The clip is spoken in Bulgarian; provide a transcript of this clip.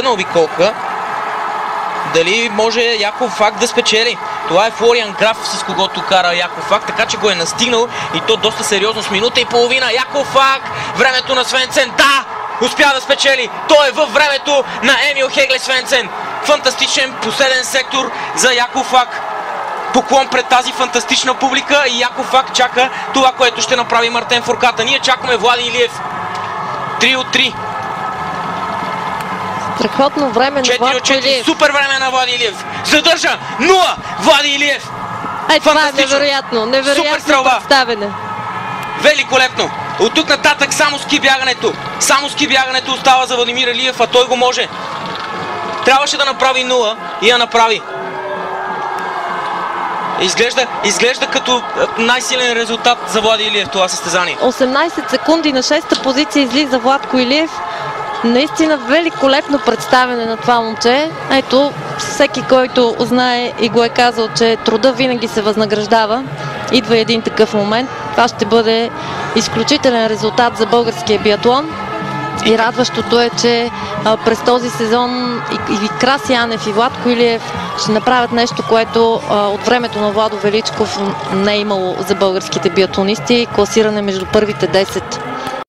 на обиколка. Дали може Яков Фак да спечели? Това е Флориан Граф, с когото кара Яков Фак, така че го е настигнал и то доста сериозно с минута и половина. Яков Фак, времето на Свенцен, да! Успя да спечели. Той е във времето на Емил Хегле Свенцен. Фантастичен последен сектор за Яков Фак. Поклон пред тази фантастична публика и Яков Фак чака това, което ще направи Мартен Фурката. Ние чакаме Влади Илиев. 3 от 3. Страхотно време на Владко Илиев. Супер време на Влади Илиев. Задържа 0. Влади Илиев. Това е невероятно. Невероятно представене. Великолепно. От тук нататък само ски бягането. Само ски бягането остава за Владимир Илиев, а той го може. Трябваше да направи 0 и я направи. Изглежда като най-силен резултат за Влади Илиев това състезание. 18 секунди на 6-та позиция излиза Владко Илиев. Наистина великолепно представяне на това момче. Ето, всеки, който знае и го е казал, че труда винаги се възнаграждава. Идва един такъв момент. Това ще бъде изключителен резултат за българския биатлон. И радващото е, че през този сезон и Краси Анев и Владко Илиев ще направят нещо, което от времето на Владо Величков не е имало за българските биатлонисти. Класиране между първите 10.